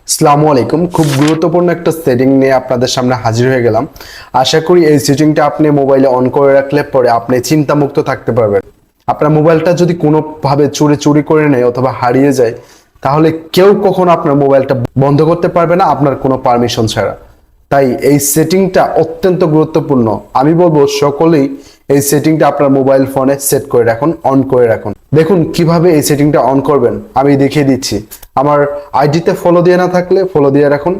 আসসালামু আলাইকুম। খুব গুরুত্বপূর্ণ একটা সেটিং নিয়ে আপনাদের সামনে হাজির হয়ে গেলাম। আশা করি এই সেটিংটা আপনি মোবাইলে অন করে রাখলে পরে আপনি চিন্তামুক্ত থাকতে পারবেন। আপনার মোবাইলটা যদি কোনোভাবে চুরি করে নেয় অথবা হারিয়ে যায়, তাহলে কেউ কখনো আপনার মোবাইলটা বন্ধ করতে পারবে না আপনার কোনো পারমিশন ছাড়া। তাই এই সেটিংটা অত্যন্ত গুরুত্বপূর্ণ। আমি বলবো সকলেই এই সেটিংটা আপনার মোবাইল ফোনে সেট করে রাখুন, অন করে রাখুন। দেখুন কিভাবে এই সেটিংটা অন করবেন আমি দেখিয়ে দিচ্ছি। আমার আইডিতে ফলো দিয়ে না থাকলে ফলো দিয়ে রাখুন।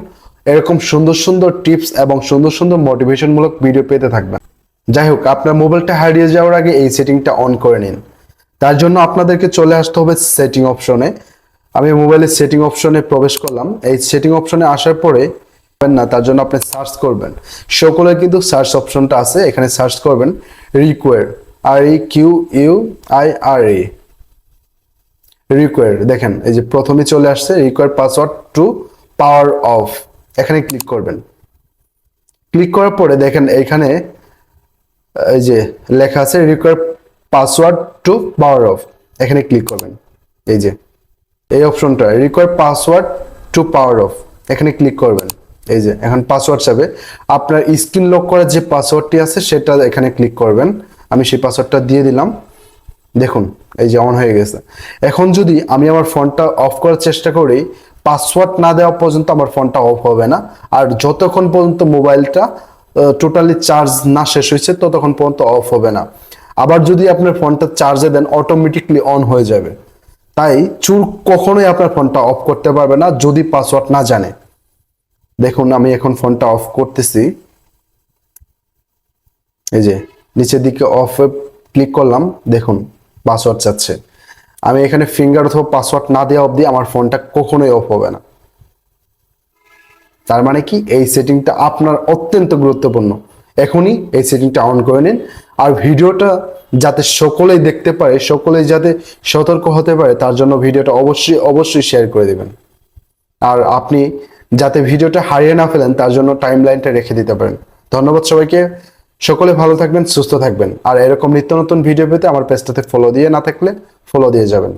এরকম সুন্দর সুন্দর টিপস এবং সুন্দর সুন্দর মোটিভেশনমূলক ভিডিও পেতে থাকবেন। যাই হোক, আপনার মোবাইলটা হারিয়ে যাওয়ার আগে এই সেটিংটা অন করে নিন। তার জন্য আপনাদেরকে চলে আসতে হবে সেটিং অপশনে। আমি মোবাইলের সেটিং অপশনে প্রবেশ করলাম। এই সেটিং অপশনে আসার পরে না, তার জন্য আপনি সার্চ করবেন। সকলের কিন্তু সার্চ অপশনটা আছে, এখানে সার্চ করবেন রিকোয়ার, REQUIRE রিকোয়ার। দেখেন এই যে প্রথমে চলে আসছে require password to power off. এখানে ক্লিক করবেন। ক্লিক করার পরে দেখেন এখানে এই যে লেখা আছে require password to power off. এখানে ক্লিক করবেন। এই যে এই অপশনটা require password to power off, এখানে ক্লিক করবেন। এই যে এখন পাসওয়ার্ড চাবে, আপনার স্ক্রিন লক করার যে পাসওয়ার্ডটি আছে সেটা এখানে ক্লিক করবেন। আমি সেই পাসওয়ার্ডটা দিয়ে দিলাম। দেখুন এই যে অন হয়ে গেছে। এখন যদি আমি আমার ফোনটা অফ করার চেষ্টা করি, পাসওয়ার্ড না দেওয়া পর্যন্ত আমার ফোনটা অফ হবে না। আর যতক্ষণ পর্যন্ত মোবাইলটা টোটালি চার্জ না শেষ হয়েছে ততক্ষণ পর্যন্ত অফ হবে না। আবার যদি আপনার ফোনটা চার্জে দেন অটোমেটিকলি অন হয়ে যাবে। তাই চোর কখনোই আপনার ফোনটা অফ করতে পারবে না যদি পাসওয়ার্ড না জানে। দেখুন আমি এখন ফোনটা অফ করতেছি। এই যে নিচের দিকে অফে ক্লিক করলাম, দেখুন পাসওয়ার্ড চাচ্ছে। আমি এখানে ফিঙ্গার অথবা পাসওয়ার্ড না দেওয়া অবধি আমার ফোনটা কখনোই অফ হবে না। তার মানে কি, এই সেটিংটা আপনার অত্যন্ত গুরুত্বপূর্ণ। এখনই এই সেটিংটা অন করে নিন। আর ভিডিওটা যাতে সকলেই দেখতে পারে, সকলেই যাতে সতর্ক হতে পারে, তার জন্য ভিডিওটা অবশ্যই শেয়ার করে দেবেন। আর আপনি যাতে ভিডিওটা হারিয়ে না ফেলেন তার জন্য টাইমলাইনটা রেখে দিতে পারেন। ধন্যবাদ সবাইকে। সকলে ভালো থাকবেন, সুস্থ থাকবেন। আর এরকম নিত্য নতুন ভিডিও পেতে আমার পেজটাতে ফলো দিয়ে না থাকলে ফলো দিয়ে যাবেন।